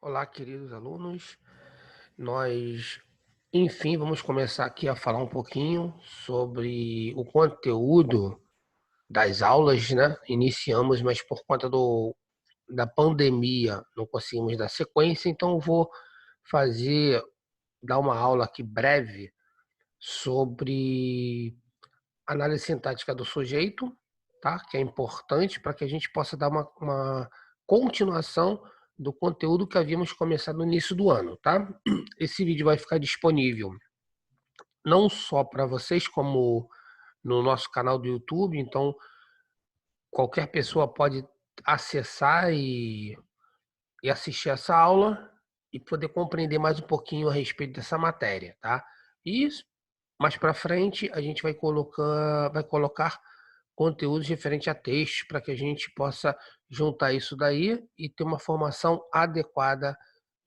Olá, queridos alunos. Nós, enfim, vamos começar aqui a falar um pouquinho sobre o conteúdo das aulas, né? Iniciamos, mas por conta da pandemia não conseguimos dar sequência, então eu vou dar uma aula aqui breve sobre análise sintática do sujeito, tá? Que é importante para que a gente possa dar uma continuação do conteúdo que havíamos começado no início do ano, tá? Esse vídeo vai ficar disponível não só para vocês, como no nosso canal do YouTube, então qualquer pessoa pode acessar e assistir essa aula e poder compreender mais um pouquinho a respeito dessa matéria, tá? E mais para frente a gente vai colocar conteúdos referentes a textos para que a gente possa juntar isso daí e ter uma formação adequada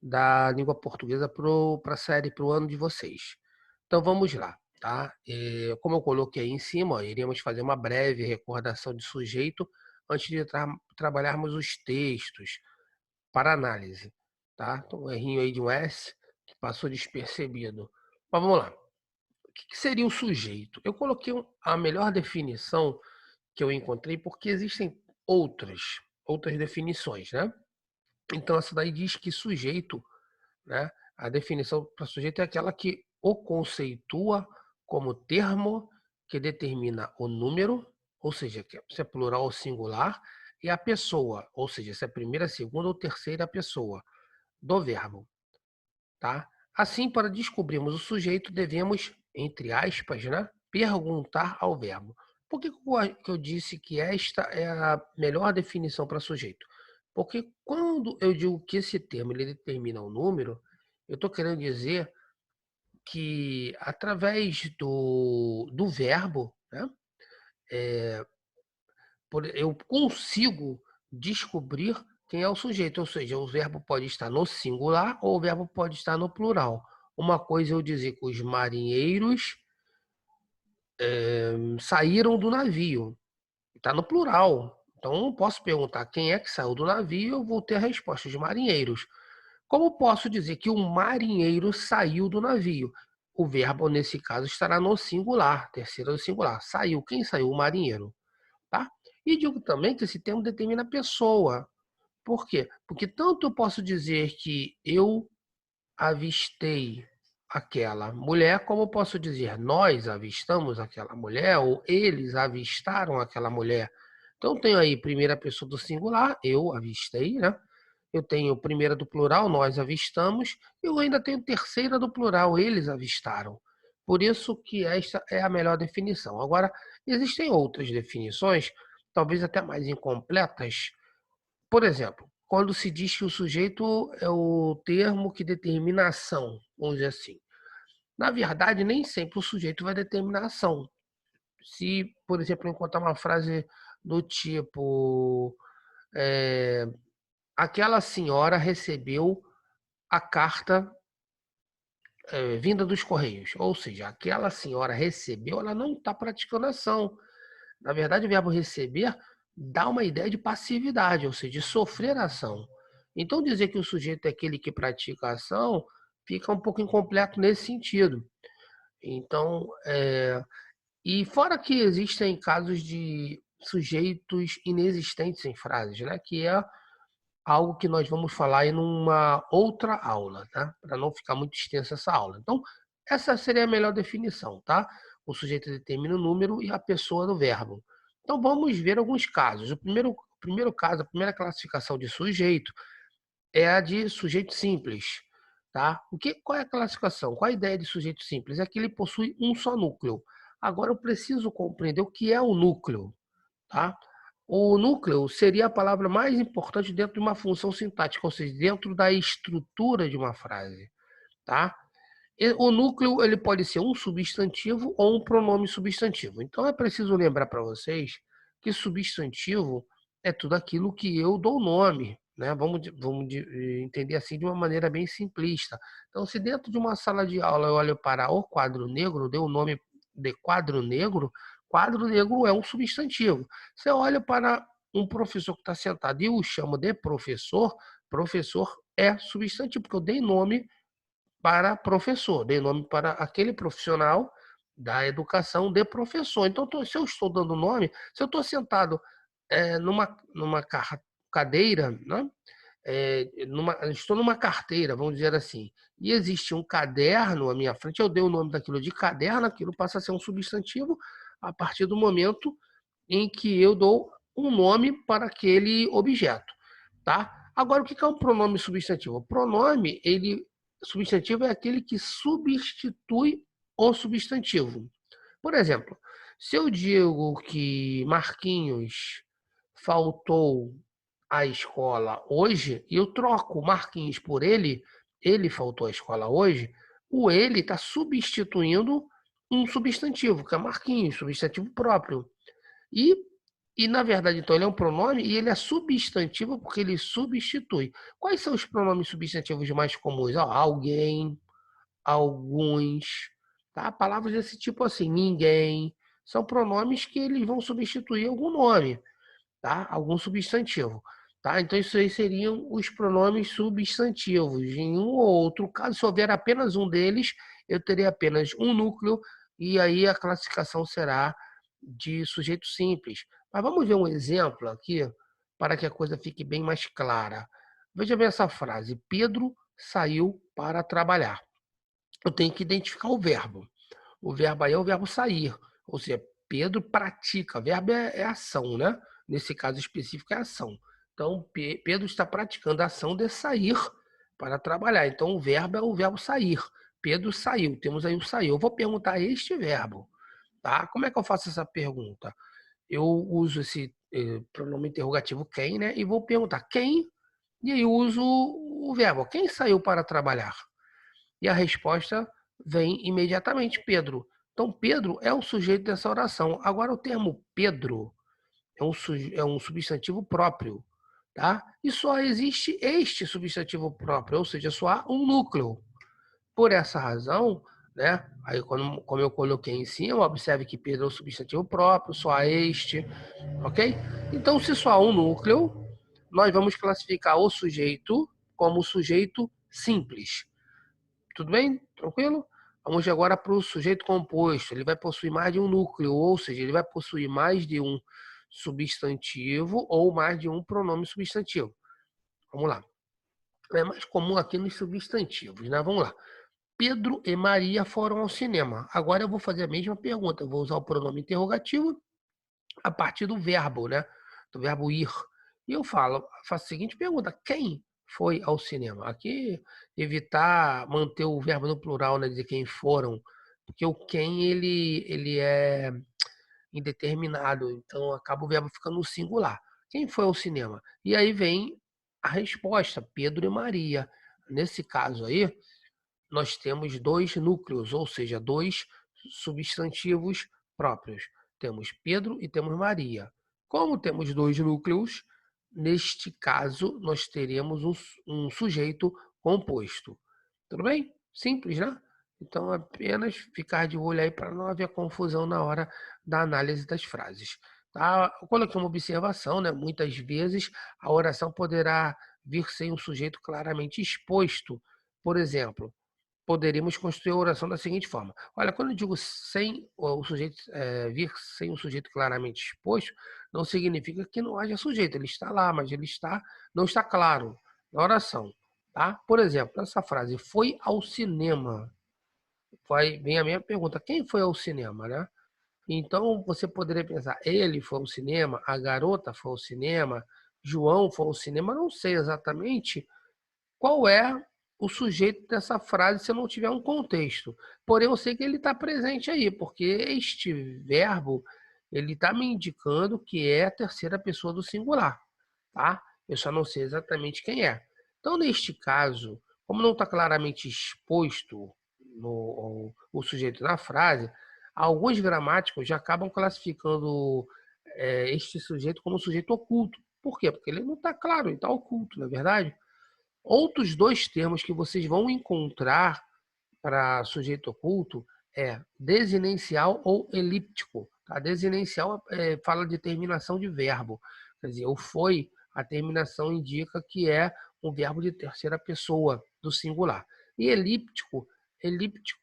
da língua portuguesa para a série, para o ano de vocês. Então vamos lá, tá? Como eu coloquei aí em cima, ó, iremos fazer uma breve recordação de sujeito antes de trabalharmos os textos para análise, tá? Então, um errinho aí de um S que passou despercebido. Mas vamos lá. O que seria o sujeito? Eu coloquei a melhor definição que eu encontrei, porque existem outras definições, né? Então, essa daí diz que sujeito, né? A definição para sujeito é aquela que o conceitua como termo que determina o número, ou seja, se é plural ou singular, e a pessoa, ou seja, se é primeira, segunda ou terceira pessoa do verbo, tá? Assim, para descobrirmos o sujeito, devemos, entre aspas, né, perguntar ao verbo. Por que eu disse que esta é a melhor definição para sujeito? Porque quando eu digo que esse termo ele determina um número, eu estou querendo dizer que através do verbo, né, eu consigo descobrir quem é o sujeito, ou seja, o verbo pode estar no singular ou o verbo pode estar no plural. Uma coisa é eu dizer que os marinheiros saíram do navio, está no plural. Então, eu não posso perguntar quem é que saiu do navio, eu vou ter a resposta de marinheiros. Como posso dizer que o marinheiro saiu do navio? O verbo, nesse caso, estará no singular, terceira do singular. Saiu. Quem saiu? O marinheiro. Tá? E digo também que esse termo determina a pessoa. Por quê? Porque tanto eu posso dizer que eu avistei aquela mulher, como eu posso dizer nós avistamos aquela mulher, ou eles avistaram aquela mulher. Então, eu tenho aí primeira pessoa do singular, eu avistei, né? Eu tenho primeira do plural, nós avistamos, e eu ainda tenho terceira do plural, eles avistaram. Por isso que esta é a melhor definição. Agora, existem outras definições, talvez até mais incompletas. Por exemplo, quando se diz que o sujeito é o termo que determina a ação, vamos dizer assim. Na verdade, nem sempre o sujeito vai determinar a ação. Se, por exemplo, eu encontrar uma frase do tipo, é, aquela senhora recebeu a carta vinda dos Correios. Ou seja, aquela senhora recebeu, ela não está praticando ação. Na verdade, o verbo receber dá uma ideia de passividade, ou seja, de sofrer ação. Então, dizer que o sujeito é aquele que pratica a ação fica um pouco incompleto nesse sentido. Então, e fora que existem casos de sujeitos inexistentes em frases, né? Que é algo que nós vamos falar em uma outra aula, tá? Para não ficar muito extensa essa aula. Então, essa seria a melhor definição, tá? O sujeito determina o número e a pessoa do verbo. Então, vamos ver alguns casos. O primeiro caso, a primeira classificação de sujeito é a de sujeito simples, tá? Qual é a classificação? Qual a ideia de sujeito simples? É que ele possui um só núcleo. Agora, eu preciso compreender o que é o núcleo, tá? O núcleo seria a palavra mais importante dentro de uma função sintática, ou seja, dentro da estrutura de uma frase, tá? O núcleo ele pode ser um substantivo ou um pronome substantivo. Então é preciso lembrar para vocês que substantivo é tudo aquilo que eu dou nome, né? Vamos entender assim de uma maneira bem simplista. Então, se dentro de uma sala de aula eu olho para o quadro negro, deu o nome de quadro negro é um substantivo. Se eu olho para um professor que está sentado e eu o chamo de professor, professor é substantivo, porque eu dei nome para professor, dei nome para aquele profissional da educação de professor. Então, se eu estou dando nome, se eu estou sentado numa cadeira, né? Estou numa carteira, vamos dizer assim, e existe um caderno à minha frente, eu dei o nome daquilo de caderno, aquilo passa a ser um substantivo a partir do momento em que eu dou um nome para aquele objeto, tá? Agora, o que é um pronome substantivo? O pronome, substantivo é aquele que substitui o substantivo. Por exemplo, se eu digo que Marquinhos faltou à escola hoje, e eu troco Marquinhos por ele faltou à escola hoje, o ele está substituindo um substantivo, que é Marquinhos, substantivo próprio. E, na verdade, então, ele é um pronome e ele é substantivo porque ele substitui. Quais são os pronomes substantivos mais comuns? Ó, alguém, alguns, tá? Palavras desse tipo assim, ninguém, são pronomes que eles vão substituir algum nome, tá? Algum substantivo, tá? Então isso aí seriam os pronomes substantivos. Em um ou outro caso, se houver apenas um deles, eu teria apenas um núcleo e aí a classificação será de sujeito simples. Mas vamos ver um exemplo aqui para que a coisa fique bem mais clara. Veja bem essa frase: Pedro saiu para trabalhar. Eu tenho que identificar o verbo. O verbo aí é o verbo sair, ou seja, Pedro pratica. Verbo é ação, né? Nesse caso específico é ação. Então, Pedro está praticando a ação de sair para trabalhar. Então, o verbo é o verbo sair. Pedro saiu. Temos aí o sair. Eu vou perguntar este verbo, tá? Como é que eu faço essa pergunta? Eu uso esse pronome interrogativo quem, né? E vou perguntar quem, e aí eu uso o verbo. Quem saiu para trabalhar? E a resposta vem imediatamente, Pedro. Então, Pedro é o sujeito dessa oração. Agora, o termo Pedro é um substantivo próprio, tá? E só existe este substantivo próprio, ou seja, só há um núcleo. Por essa razão, né? Aí, como eu coloquei em cima, observe que Pedro é o substantivo próprio, só há este, ok? Então, se só há um núcleo, nós vamos classificar o sujeito como sujeito simples. Tudo bem? Tranquilo? Vamos agora para o sujeito composto. Ele vai possuir mais de um núcleo, ou seja, ele vai possuir mais de um substantivo ou mais de um pronome substantivo. Vamos lá. É mais comum aqui nos substantivos, né? Vamos lá. Pedro e Maria foram ao cinema. Agora eu vou fazer a mesma pergunta. Eu vou usar o pronome interrogativo a partir do verbo, né? Do verbo ir. E eu faço a seguinte pergunta: quem foi ao cinema? Aqui, evitar manter o verbo no plural, né? Dizer quem foram, porque o quem ele é indeterminado, então acaba o verbo ficando no singular. Quem foi ao cinema? E aí vem a resposta: Pedro e Maria. Nesse caso aí, nós temos dois núcleos, ou seja, dois substantivos próprios. Temos Pedro e temos Maria. Como temos dois núcleos, neste caso nós teremos um sujeito composto. Tudo bem? Simples, né? Então, apenas ficar de olho aí para não haver confusão na hora da análise das frases. Tá? Eu coloquei uma observação, né? Muitas vezes a oração poderá vir sem um sujeito claramente exposto. Por exemplo, poderíamos construir a oração da seguinte forma: olha, quando eu digo sem o sujeito vir sem o sujeito claramente exposto, não significa que não haja sujeito. Ele está lá, mas não está claro na oração, tá? Por exemplo, essa frase foi ao cinema. Vem a minha pergunta: quem foi ao cinema, né? Então você poderia pensar: ele foi ao cinema, a garota foi ao cinema, João foi ao cinema. Não sei exatamente qual é o sujeito dessa frase se eu não tiver um contexto. Porém, eu sei que ele está presente aí, porque este verbo ele está me indicando que é a terceira pessoa do singular, tá? Eu só não sei exatamente quem é. Então, neste caso, como não está claramente exposto o sujeito na frase, alguns gramáticos já acabam classificando este sujeito como sujeito oculto. Por quê? Porque ele não está claro, ele está oculto, não é verdade? Outros dois termos que vocês vão encontrar para sujeito oculto é desinencial ou elíptico. Tá? Desinencial fala de terminação de verbo. Quer dizer, o foi a terminação indica que é um verbo de terceira pessoa do singular. E elíptico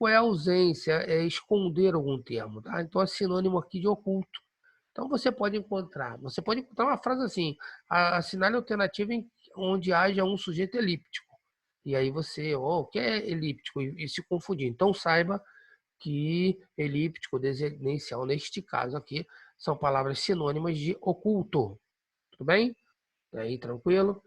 é ausência, é esconder algum termo, tá? Então é sinônimo aqui de oculto. Então você pode encontrar uma frase assim: assinale a alternativa onde haja um sujeito elíptico. E aí você, o que é elíptico? E se confundir. Então saiba que elíptico, designancial, neste caso aqui, são palavras sinônimas de oculto. Tudo bem? Aí, tranquilo?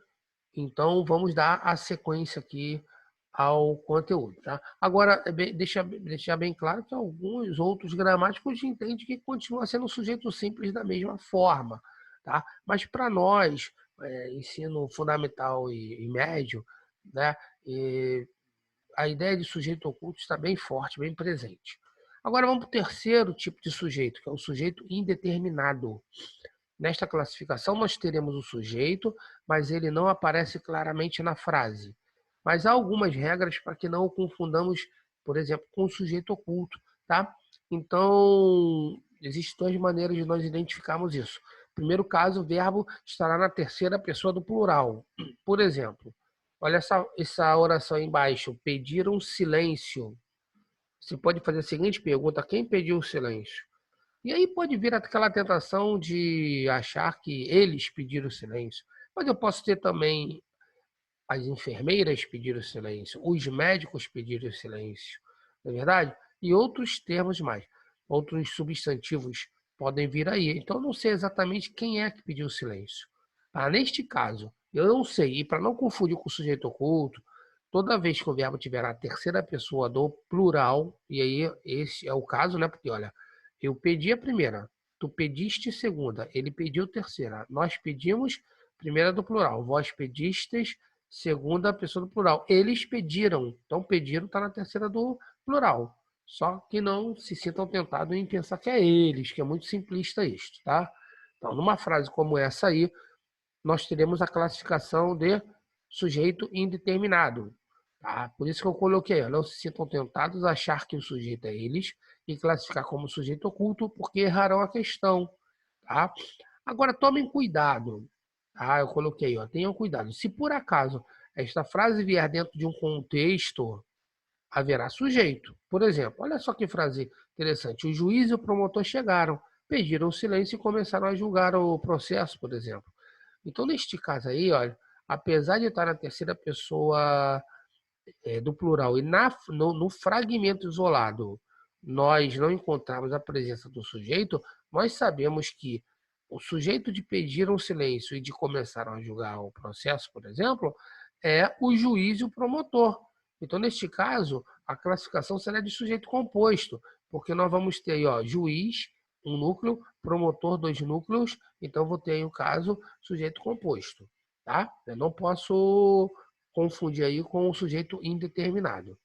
Então, vamos dar a sequência aqui ao conteúdo, tá? Agora, deixar bem claro que alguns outros gramáticos entendem que continua sendo um sujeito simples da mesma forma, tá? Mas para nós, ensino fundamental e médio, né? A ideia de sujeito oculto está bem forte, bem presente. Agora vamos para o terceiro tipo de sujeito, que é o sujeito indeterminado. Nesta classificação, nós teremos o sujeito, mas ele não aparece claramente na frase. Mas há algumas regras para que não o confundamos, por exemplo, com o sujeito oculto, tá? Então, existem duas maneiras de nós identificarmos isso. Primeiro caso, o verbo estará na terceira pessoa do plural. Por exemplo, olha essa oração aí embaixo: pediram silêncio. Você pode fazer a seguinte pergunta: quem pediu o silêncio? E aí pode vir aquela tentação de achar que eles pediram silêncio. Mas eu posso ter também as enfermeiras pediram silêncio, os médicos pediram silêncio, não é verdade? E outros termos mais, outros substantivos podem vir aí. Então eu não sei exatamente quem é que pediu silêncio. Tá? Neste caso, eu não sei, e para não confundir com o sujeito oculto, toda vez que o verbo tiver a terceira pessoa do plural, e aí esse é o caso, né? Porque olha, eu pedi a primeira, tu pediste segunda, ele pediu terceira, nós pedimos primeira do plural, vós pedistes segunda pessoa do plural. Eles pediram, então pediram está na terceira do plural. Só que não se sintam tentados em pensar que é eles, que é muito simplista isto, tá? Então, numa frase como essa aí, nós teremos a classificação de sujeito indeterminado. Tá? Por isso que eu coloquei, não se sintam tentados a achar que o sujeito é eles e classificar como sujeito oculto, porque errarão a questão. Tá? Agora, tomem cuidado. Eu coloquei, tenham cuidado. Se por acaso esta frase vier dentro de um contexto, haverá sujeito. Por exemplo, olha só que frase interessante. O juiz e o promotor chegaram, pediram silêncio e começaram a julgar o processo, por exemplo. Então, neste caso aí, olha, apesar de estar na terceira pessoa do plural e no fragmento isolado nós não encontramos a presença do sujeito, nós sabemos que o sujeito de pedir um silêncio e de começaram a julgar o processo, por exemplo, é o juiz e o promotor. Então, neste caso, a classificação será de sujeito composto, porque nós vamos ter aí, juiz, um núcleo, promotor, dois núcleos, então vou ter aí o caso sujeito composto, tá? Eu não posso confundir aí com o sujeito indeterminado.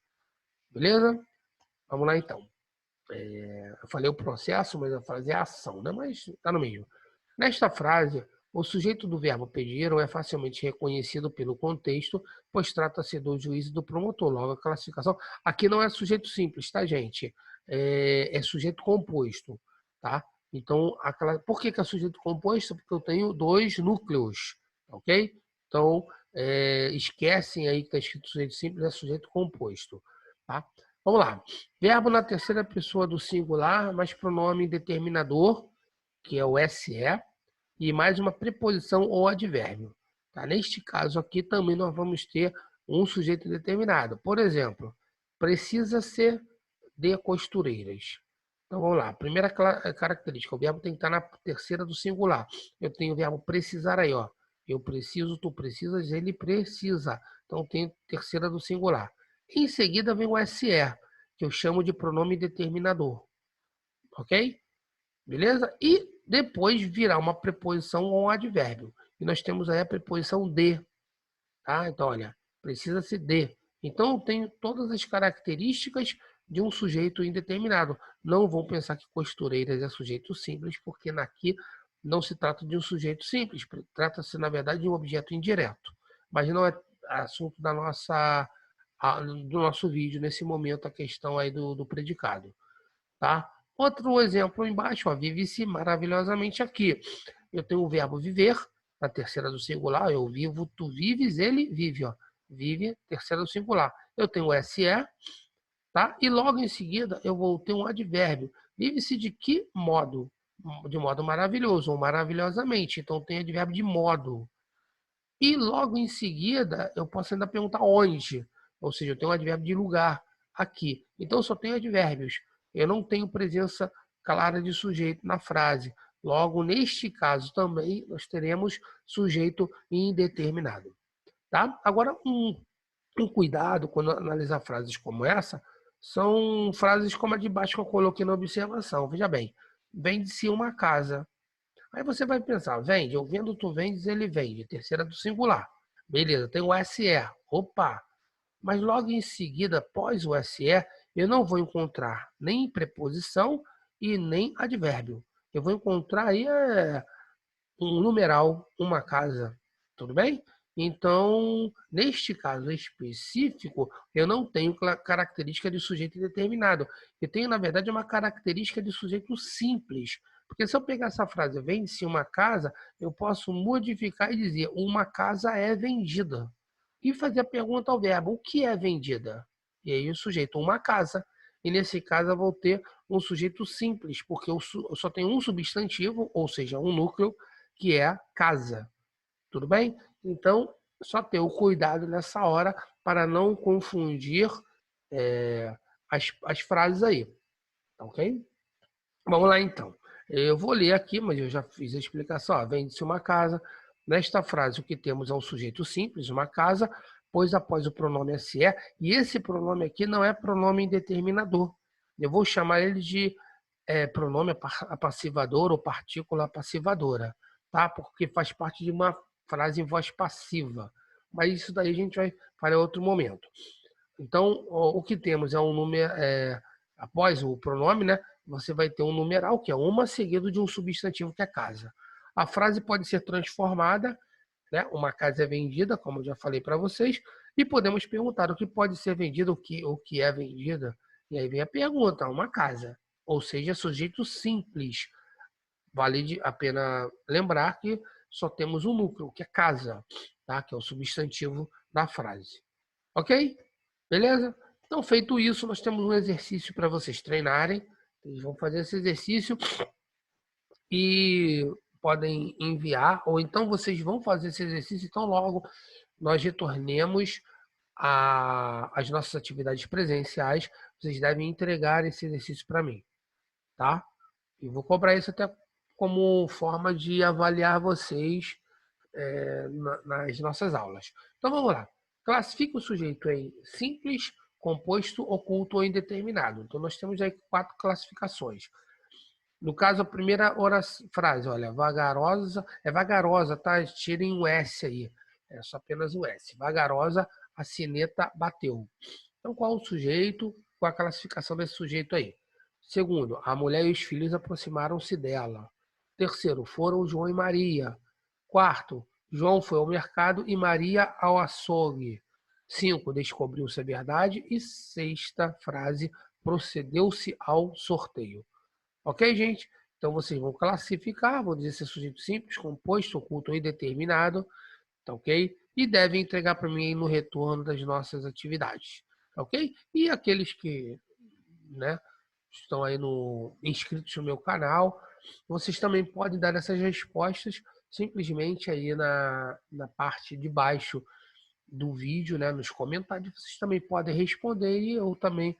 Beleza? Vamos lá então. Eu falei o processo, mas a frase é a ação, né? Mas está no mesmo. Nesta frase, o sujeito do verbo pediram é facilmente reconhecido pelo contexto, pois trata-se do juiz e do promotor. Logo, a classificação. Aqui não é sujeito simples, tá, gente? É sujeito composto, tá? Então, por que é sujeito composto? Porque eu tenho dois núcleos, ok? Então, esquecem aí que está escrito sujeito simples, é sujeito composto, tá? Vamos lá. Verbo na terceira pessoa do singular, mais pronome determinador, que é o SE, e mais uma preposição ou advérbio. Tá? Neste caso aqui também nós vamos ter um sujeito determinado. Por exemplo, precisa ser de costureiras. Então vamos lá. Primeira característica, o verbo tem que estar na terceira do singular. Eu tenho o verbo precisar aí, ó. Eu preciso, tu precisas, ele precisa. Então tem terceira do singular. Em seguida vem o SE, que eu chamo de pronome determinador. Ok? Beleza? E depois virá uma preposição ou um advérbio. E nós temos aí a preposição de. Tá? Então, olha, precisa-se de. Então, eu tenho todas as características de um sujeito indeterminado. Não vão pensar que costureiras é sujeito simples, porque aqui não se trata de um sujeito simples. Trata-se, na verdade, de um objeto indireto. Mas não é assunto do nosso vídeo nesse momento, a questão aí do predicado. Tá? Outro exemplo embaixo, vive-se maravilhosamente aqui. Eu tenho o verbo viver, na terceira do singular, eu vivo, tu vives, ele vive, ó. Vive, terceira do singular. Eu tenho o SE, tá? E logo em seguida eu vou ter um advérbio. Vive-se de que modo? De modo maravilhoso ou maravilhosamente. Então tem advérbio de modo. E logo em seguida eu posso ainda perguntar onde. Ou seja, eu tenho um advérbio de lugar aqui. Então eu só tenho advérbios. Eu não tenho presença clara de sujeito na frase. Logo, neste caso também, nós teremos sujeito indeterminado. Tá? Agora, um cuidado quando analisar frases como essa são frases como a de baixo que eu coloquei na observação. Veja bem, vende-se uma casa. Aí você vai pensar, vende, eu vendo, tu vendes, ele vende. Terceira do singular. Beleza, tem o SE. Opa! Mas logo em seguida, após o SE, eu não vou encontrar nem preposição e nem advérbio. Eu vou encontrar aí um numeral, uma casa, tudo bem? Então, neste caso específico, eu não tenho característica de sujeito indeterminado. Eu tenho, na verdade, uma característica de sujeito simples. Porque se eu pegar essa frase, vende-se uma casa, eu posso modificar e dizer, uma casa é vendida. E fazer a pergunta ao verbo, o que é vendida? E aí o sujeito, uma casa. E nesse caso eu vou ter um sujeito simples, porque eu só tenho um substantivo, ou seja, um núcleo, que é a casa. Tudo bem? Então, só ter o cuidado nessa hora para não confundir as frases aí. Tá ok? Vamos lá então. Eu vou ler aqui, mas eu já fiz a explicação. Vende-se uma casa. Nesta frase, o que temos é um sujeito simples, uma casa, pois após o pronome se, e esse pronome aqui não é pronome indeterminador. Eu vou chamar ele de pronome apassivador ou partícula passivadora, tá? Porque faz parte de uma frase em voz passiva. Mas isso daí a gente vai para outro momento. Então, o que temos é um número, após o pronome, né? Você vai ter um numeral, que é uma, seguido de um substantivo, que é casa. A frase pode ser transformada, né? Uma casa é vendida, como eu já falei para vocês, e podemos perguntar o que pode ser vendido, o que é vendida. E aí vem a pergunta, uma casa, ou seja, sujeito simples. Vale a pena lembrar que só temos um núcleo, que é casa, tá? Que é o substantivo da frase. Ok? Beleza? Então, feito isso, nós temos um exercício para vocês treinarem. Vocês vão fazer esse exercício e podem enviar, ou então vocês vão fazer esse exercício, então logo nós retornemos às nossas atividades presenciais, vocês devem entregar esse exercício para mim, tá? E vou cobrar isso até como forma de avaliar vocês nas nossas aulas. Então vamos lá. Classifica o sujeito em simples, composto, oculto ou indeterminado. Então nós temos aí 4 classificações. No caso, a primeira frase, olha, vagarosa, é vagarosa, tá? Tirem o S aí. É só apenas o S. Vagarosa, a sineta bateu. Então, qual o sujeito? Qual a classificação desse sujeito aí? Segundo, a mulher e os filhos aproximaram-se dela. Terceiro, foram João e Maria. Quarto, João foi ao mercado e Maria ao açougue. 5, descobriu-se a verdade. E sexta frase, procedeu-se ao sorteio. Ok, gente? Então vocês vão classificar, vão dizer se é sujeito simples, composto, oculto ou indeterminado, tá ok? E devem entregar para mim aí no retorno das nossas atividades, tá ok? E aqueles que, né, estão aí inscritos no meu canal, vocês também podem dar essas respostas simplesmente aí na parte de baixo do vídeo, né, nos comentários, vocês também podem responder e eu também,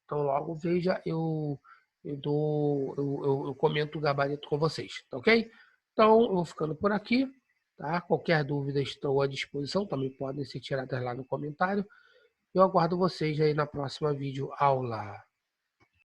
então logo veja, eu comento o gabarito com vocês, tá ok? Então, eu vou ficando por aqui, tá? Qualquer dúvida estou à disposição, também podem ser tiradas lá no comentário. Eu aguardo vocês aí na próxima vídeo aula.